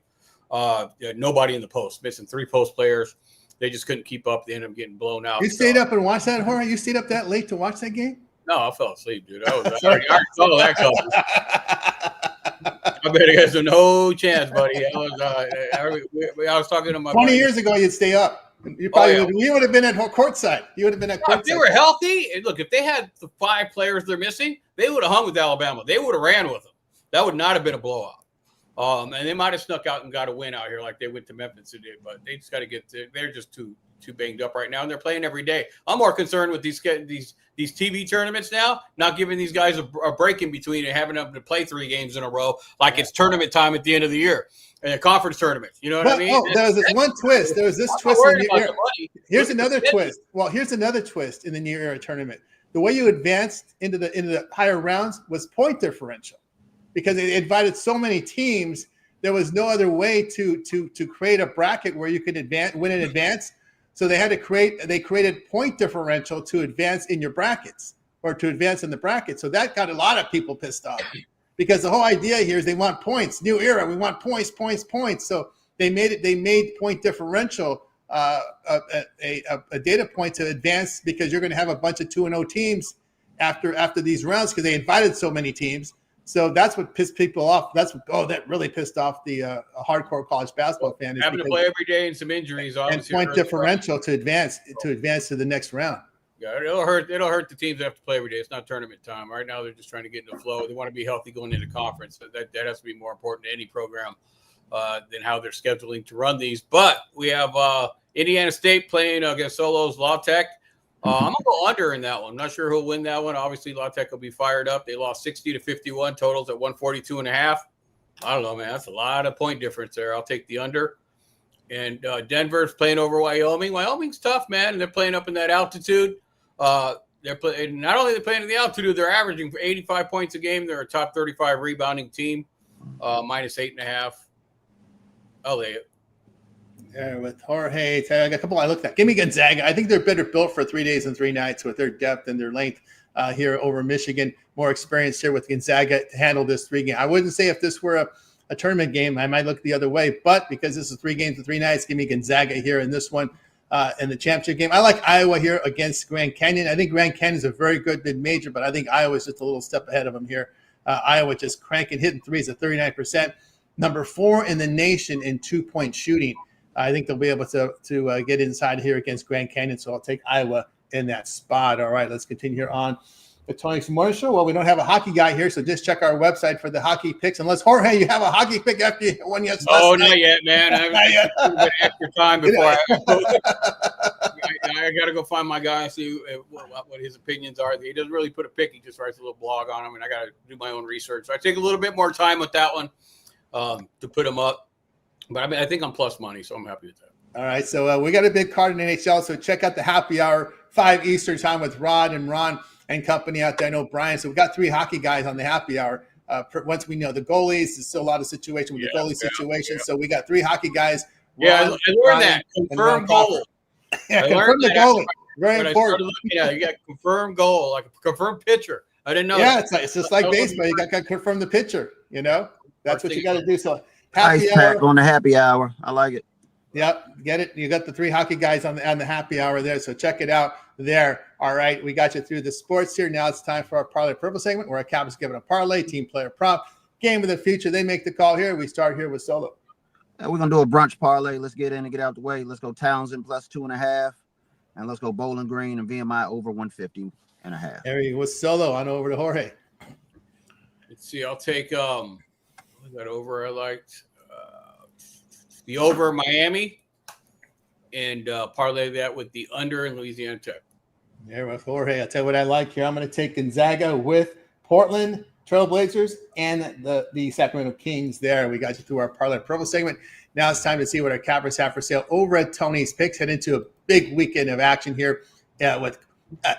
Nobody in the post, missing 3 post players. They just couldn't keep up. They ended up getting blown out. You stayed up and watched that, Jorge? You stayed up that late to watch that game? No, I fell asleep, dude. I already saw that coming. I bet you guys have no chance, buddy. I was talking to my 20 years ago, you'd stay up. You probably we would have been at courtside. You would have been at courtside. If they were healthy, look, if they had the 5 players they're missing, they would have hung with Alabama. They would have ran with them. That would not have been a blowout. And they might have snuck out and got a win out here like they went to Memphis today, but they just got to get – they're just too banged up right now, and they're playing every day. I'm more concerned with these TV tournaments now, not giving these guys a break in between and having them to play 3 games in a row like it's tournament time at the end of the year and a conference tournament. You know what I mean? Oh, there was this one twist. There was this twist. Here's another twist. Well, here's another twist in the New Era tournament. The way you advanced into the higher rounds was point differential. Because it invited so many teams, there was no other way to create a bracket where you could win in advance. So they created point differential to advance in your brackets or to advance in the bracket. So that got a lot of people pissed off because the whole idea here is they want points, new era. We want points. So they made point differential a data point to advance because you're going to have a bunch of 2-0 teams after these rounds because they invited so many teams. So that's what pissed people off. That really pissed off the hardcore college basketball fan. Having to play every day and some injuries, and point differential to advance to the next round. Yeah, it'll hurt the teams that have to play every day. It's not tournament time. Right now, they're just trying to get in the flow. They want to be healthy going into conference. So that has to be more important to any program than how they're scheduling to run these. But we have Indiana State playing against Solo's La Tech. I'm going to go under in that one. I'm not sure who'll win that one. Obviously, La Tech will be fired up. They lost 60-51, totals at 142.5. I don't know, man. That's a lot of point difference there. I'll take the under. And Denver's playing over Wyoming. Wyoming's tough, man, and they're playing up in that altitude. They're playing. Not only are they playing in the altitude, they're averaging 85 points a game. They're a top 35 rebounding team, minus 8.5. I'll lay it. Yeah, with Jorge, I got a couple I looked at. Give me Gonzaga. I think they're better built for 3 days and 3 nights with their depth and their length here over Michigan. More experience here with Gonzaga to handle this 3 game. I wouldn't say if this were a tournament game, I might look the other way. But because this is 3 games and 3 nights, give me Gonzaga here in this one in the championship game. I like Iowa here against Grand Canyon. I think Grand Canyon is a very good mid-major, but I think Iowa's just a little step ahead of them here. Iowa just hitting threes at 39%. Number 4 in the nation in 2-point shooting. I think they'll be able to get inside here against Grand Canyon, so I'll take Iowa in that spot. All right, let's continue here on the Tony Morning Show. Well, we don't have a hockey guy here, so just check our website for the hockey picks. Unless, Jorge, you have a hockey pick after you won yesterday. Oh, not yet, man. I have a bit extra time before I got to go find my guy and see what his opinions are. He doesn't really put a pick. He just writes a little blog on him, and I got to do my own research. So I take a little bit more time with that one to put him up. But I think I'm plus money, so I'm happy with that. All right, so we got a big card in NHL, so check out the happy hour, 5 Eastern time with Rod and Ron and company out there. I know Brian. So we've got 3 hockey guys on the happy hour. Once we know the goalies, there's still a lot of situation with the goalie situation. So we got 3 hocky guys. Ron, I learned Brian, that. Confirm goal. Yeah, confirm the goalie. Very important. You got confirmed goal, like a confirmed pitcher. I didn't know. Yeah, it's just like baseball. You got to confirm the pitcher. That's what you got to do. So ice pack on the happy hour. I like it. Yep, get it. You got the 3 hockey guys on the happy hour there, so check it out there. All right, we got you through the sports here. Now it's time for our Parlay Purple segment where our cap is giving a parlay, team player prop, game of the future. They make the call here. We start here with Solo. We're going to do a brunch parlay. Let's get in and get out the way. Let's go Townsend plus 2.5, and let's go Bowling Green and VMI over 150.5. There you go with Solo. On over to Jorge. Let's see. I'll take that over. I liked the over Miami and parlay that with the under in Louisiana Tech. There with Jorge. I'll tell you what I like here. I'm going to take Gonzaga with Portland Trailblazers and the Sacramento Kings there. We got you through our Parlay Purple segment. Now it's time to see what our cappers have for sale over at Tony's Picks. Head into a big weekend of action here with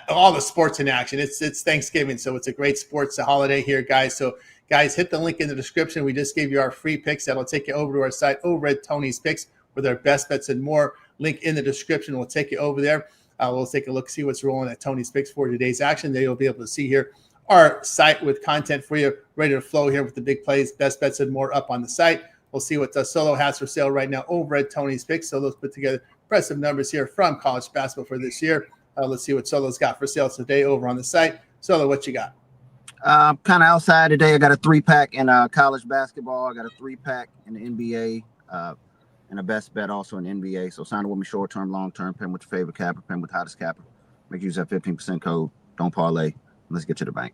all the sports in action. It's Thanksgiving, so it's a great sports holiday here, guys. So, guys, hit the link in the description. We just gave you our free picks. That'll take you over to our site over at Tony's Picks with our best bets and more. Link in the description. We'll take you over there. We'll take a look, see what's rolling at Tony's Picks for today's action. There you'll be able to see here our site with content for you, ready to flow here with the big plays, best bets, and more up on the site. We'll see what Solo has for sale right now over at Tony's Picks. So let's put together impressive numbers here from college basketball for this year. Let's see what Solo's got for sale today over on the site. Solo, what you got? Kind of outside today. I got a 3-pack in college basketball. I got a 3-pack in the NBA and a best bet also in the NBA. So sign with me short-term, long-term. Pay with your favorite capper, pay with hottest capper. Make use of that 15% code. Don't parlay. Let's get to the bank.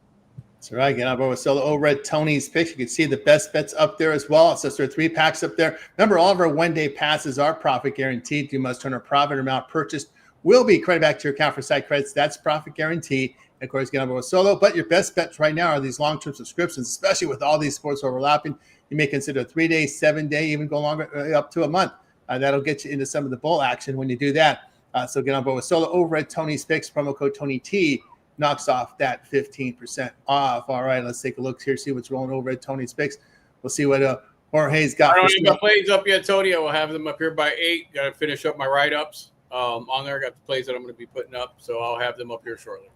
That's right. Get on board with Solo over at Tony's Picks. You can see the best bets up there as well. It says there are 3-packs up there. Remember, all of our one-day passes are profit guaranteed. You must turn a profit amount purchased will be credited back to your account for site credits. That's profit guaranteed. And of course, get on board with Solo. But your best bets right now are these long-term subscriptions, especially with all these sports overlapping. You may consider a 3-day, 7-day, even go longer, up to a month. That'll get you into some of the bowl action when you do that. So get on board with Solo over at Tony's Picks. Promo code Tony T knocks off that 15% off. All right, let's take a look here, see what's rolling over at Tony's Picks. We'll see what Jorge's got. I don't have the plays up yet, Tony. I will have them up here by 8. Got to finish up my write-ups. on there. I got the plays that I'm going to be putting up, so I'll have them up here shortly.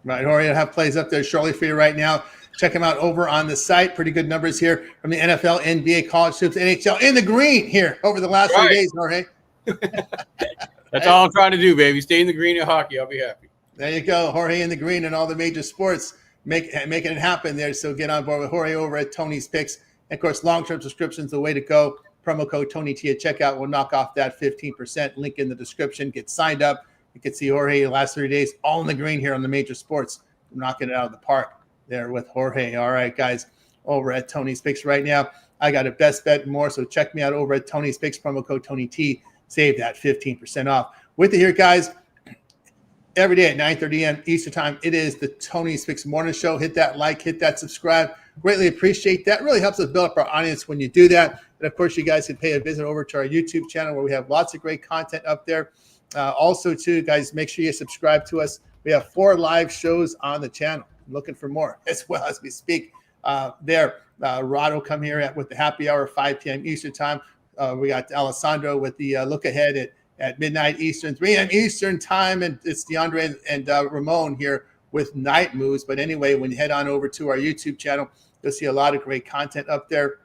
Right, Jorge, I'll have plays up there shortly for you right now. Check them out over on the site. Pretty good numbers here from the NFL, NBA, college hoops, NHL in the green here over the last 3 days, Jorge. That's all I'm trying to do, baby. Stay in the green in hockey. I'll be happy. There you go, Jorge in the green and all the major sports making it happen there. So get on board with Jorge over at Tony's Picks. And of course, long-term subscriptions the way to go. Promo code TonyT at checkout will knock off that 15%. Link in the description. Get signed up. You can see Jorge the last 3 days all in the green here on the major sports. Knocking it out of the park there with Jorge. All right, guys, over at Tony's Picks right now. I got a best bet and more, so check me out over at Tony's Picks. Promo code TonyT. Save that 15% off. With it here, guys, every day at 9:30 a.m. Eastern Time, it is the Tony's Picks Morning Show. Hit that like, hit that subscribe. Greatly appreciate that. Really helps us build up our audience when you do that. And, of course, you guys can pay a visit over to our YouTube channel where we have lots of great content up there. Also, too, guys, make sure you subscribe to us. We have 4 live shows on the channel. I'm looking for more as well as we speak. Rod will come here with the happy hour, 5 p.m. Eastern Time. We got Alessandro with the look ahead at midnight Eastern, 3 a.m. Eastern Time. And it's DeAndre and Ramon here with Night Moves. But anyway, when you head on over to our YouTube channel, you'll see a lot of great content up there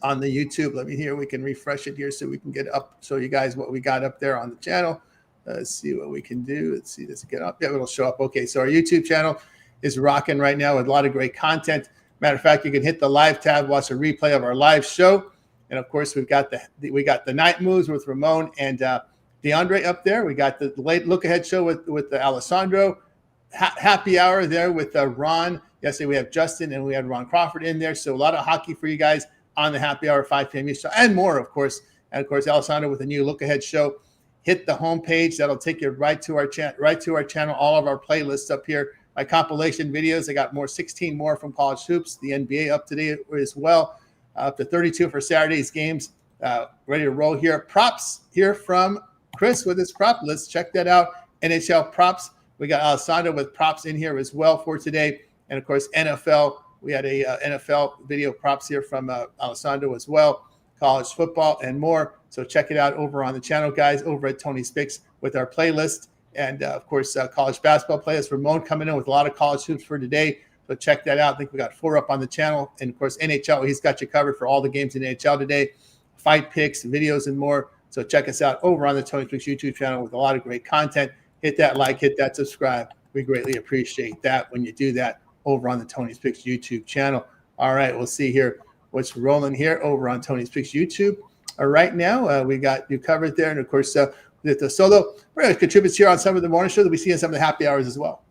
on the YouTube. Let me hear. We can refresh it here so we can get up, show you guys what we got up there on the channel. Let's see what we can do. Let's see. Does it get up? Yeah, it'll show up. Okay, so our YouTube channel is rocking right now with a lot of great content. Matter of fact, you can hit the live tab, watch a replay of our live show. And, of course, we got the Night Moves with Ramon and DeAndre up there. We got the late look-ahead show with the Alessandro. Happy hour there with Ron. Yesterday we have Justin and we had Ron Crawford in there. So a lot of hockey for you guys on the happy hour, 5 p.m. Eastern, and more, of course. And, of course, Alessandro with a new look-ahead show. Hit the homepage. That'll take you right to our channel, all of our playlists up here. My compilation videos, I got 16 more from college hoops, the NBA up today as well, up to 32 for Saturday's games. Ready to roll here. Props here from Chris with his prop list. Check that out. NHL props. We got Alessandro with props in here as well for today. And, of course, NFL. We had a NFL video props here from Alessandro as well. College football and more. So check it out over on the channel, guys, over at Tony's Picks with our playlist. And, of course, college basketball playlist. Ramon coming in with a lot of college hoops for today. So check that out. I think we got 4 up on the channel. And, of course, NHL, he's got you covered for all the games in NHL today. Fight picks, videos, and more. So check us out over on the Tony's Picks YouTube channel with a lot of great content. Hit that like, hit that subscribe. We greatly appreciate that when you do that over on the Tony's Picks YouTube channel. All right, we'll see here what's rolling here over on Tony's Picks YouTube. Right now, we got you covered there. And, of course, the solo contributes here on some of the morning show that we see in some of the happy hours as well.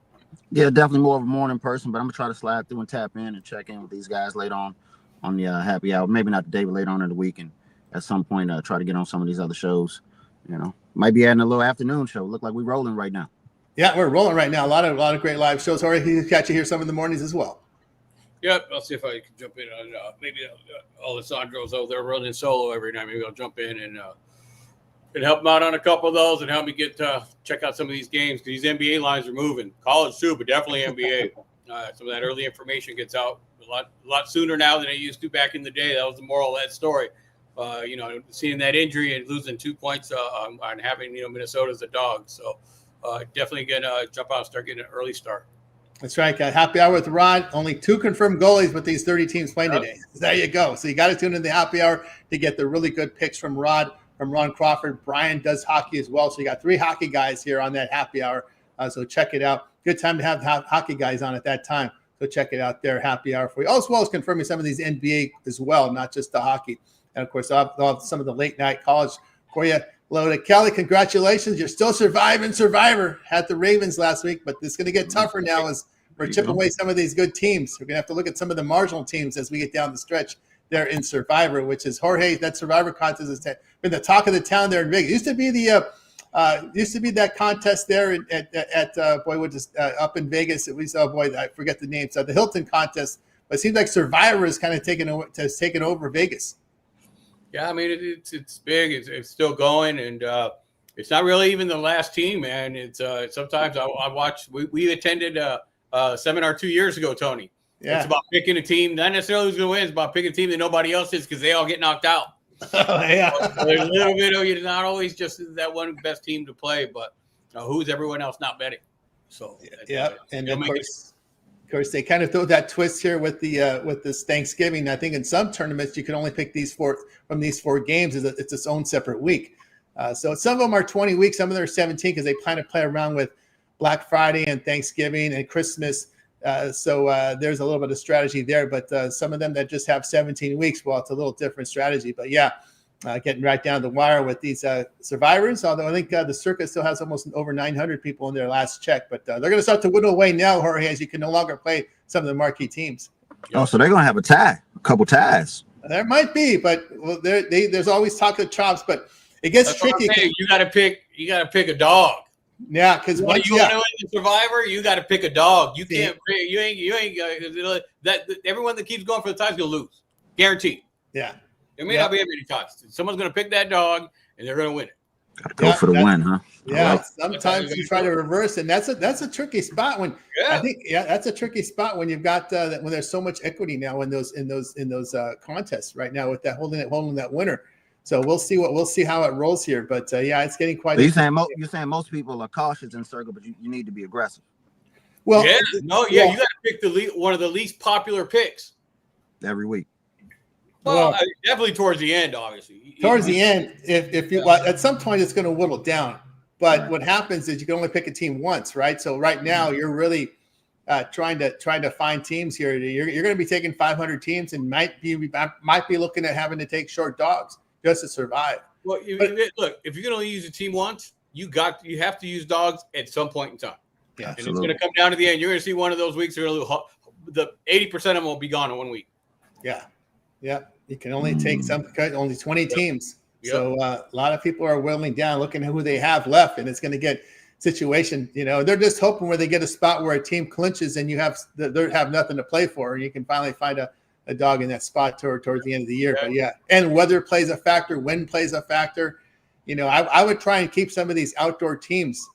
Yeah, definitely more of a morning person, but I'm going to try to slide through and tap in and check in with these guys later on the happy hour. Maybe not today, but later on in the week. And at some point, try to get on some of these other shows. Might be adding a little afternoon show. Look like we're rolling right now. Yeah, we're rolling right now. A lot of great live shows. Or you can catch you here some in the mornings as well. Yep, I'll see if I can jump in on maybe Alessandro's over there running solo every night. Maybe I'll jump in and help him out on a couple of those and help me check out some of these games because these NBA lines are moving. College too, but definitely NBA. Some of that early information gets out a lot sooner now than it used to back in the day. That was the moral of that story. Seeing that injury and losing 2 points on having Minnesota as a dog. So definitely gonna jump out and start getting an early start. That's right. Got happy hour with Rod. Only 2 confirmed goalies with these 30 teams playing today. There you go. So you got to tune in the happy hour to get the really good picks from Rod, from Ron Crawford. Brian does hockey as well. So you got 3 hockey guys here on that happy hour. So check it out. Good time to have hockey guys on at that time. So check it out there, happy hour for you. As well as confirming some of these NBA as well, not just the hockey. And, of course, I'll have some of the late night college for you. Hello to Kelly. Congratulations. You're still surviving Survivor. Had the Ravens last week, but it's going to get tougher now as we're chipping away some of these good teams. We're going to have to look at some of the marginal teams as we get down the stretch there in Survivor, which is Jorge. That Survivor contest has been the talk of the town there in Vegas. Used to be that contest there up in Vegas. At least, I forget the names. The Hilton contest. But it seems like Survivor is kind of taken over Vegas. Yeah, I mean it's big. It's still going, and it's not really even the last team, man. It's sometimes I watch. We attended a seminar 2 years ago, Tony. Yeah. It's about picking a team, not necessarily who's going to win. It's about picking a team that nobody else is because they all get knocked out. Oh, yeah. There's a little bit of you're not always just that one best team to play, but who's everyone else not betting? So yeah, and of course, they kind of throw that twist here with this Thanksgiving. I think in some tournaments you can only pick these four games. It's its own separate week. So some of them are 20 weeks, some of them are 17 because they plan to play around with Black Friday and Thanksgiving and Christmas. So there's a little bit of strategy there. But some of them that just have 17 weeks, well, it's a little different strategy. But yeah, getting right down the wire with these survivors. Although I think the circuit still has almost over 900 people in their last check. But they're going to start to whittle away now, Jorge, as you can no longer play some of the marquee teams. Oh, so they're going to have a couple ties. There might be, but there's always talk of chops. But it gets tricky. You got to pick a dog. Yeah, because you want to win the Survivor, you got to pick a dog. You can't. You ain't. That everyone that keeps going for the ties gonna lose, guaranteed. Yeah. There may not be many ties. Someone's gonna pick that dog, and they're gonna win it. Got to go for the win, huh? Yeah. Sometimes you try to reverse, and that's a tricky spot when I think that's a tricky spot when you've got when there's so much equity now in those contests right now with that holding that winner. So we'll see how it rolls here, but it's getting quite. So you're saying most people are cautious in circle, but you need to be aggressive. Well, you got to pick one of the least popular picks every week. Well, definitely towards the end, obviously. Towards the end, if you at some point it's going to whittle down, but what happens is you can only pick a team once, right? So right now you're really trying to find teams here. You're going to be taking 500 teams and might be looking at having to take short dogs just to survive. Well, look, if you're going to use a team once, you have to use dogs at some point in time. Yeah, and it's going to come down to the end. You're going to see one of those weeks. The 80% of them will be gone in 1 week. Yeah. You can only take only 20 teams. Yep. So a lot of people are whittling down, looking at who they have left, and it's going to get situation. They're just hoping where they get a spot where a team clinches and they have nothing to play for, and you can finally find a dog in that spot towards the end of the year. But and weather plays a factor, wind plays a factor. I would try and keep some of these outdoor teams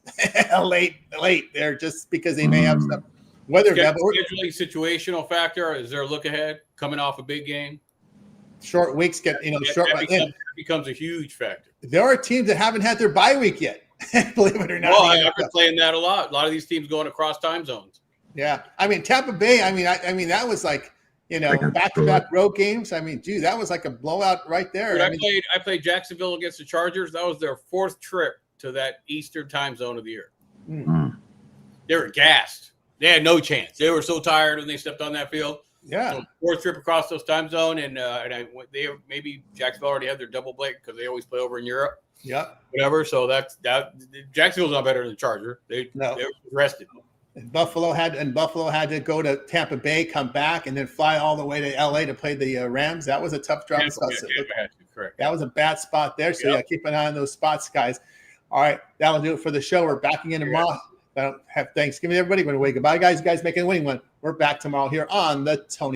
late there just because they may have some weather. Scheduling situational factor. Is there a look ahead coming off a big game? Short weeks that becomes a huge factor. There are teams that haven't had their bye week yet, believe it or not. Well, I've been playing that a lot. A lot of these teams going across time zones. Yeah, I mean Tampa Bay. I mean that was like back-to-back road games. I mean, dude, that was like a blowout right there. Dude, I played Jacksonville against the Chargers. That was their fourth trip to that Eastern time zone of the year. Mm. They were gassed. They had no chance. They were so tired when they stepped on that field. Yeah, so fourth trip across those time zone, and maybe Jacksonville already had their double break because they always play over in Europe. Yeah, whatever. So that Jacksonville's not better than Charger. They were rested. And Buffalo had to go to Tampa Bay, come back, and then fly all the way to LA to play the Rams. That was a tough drop. Correct. That was a bad spot there. So keep an eye on those spots, guys. All right, that'll do it for the show. We're backing in tomorrow. Have Thanksgiving, everybody. We're going to wave goodbye, guys. You guys making a winning one. We're back tomorrow here on the Tony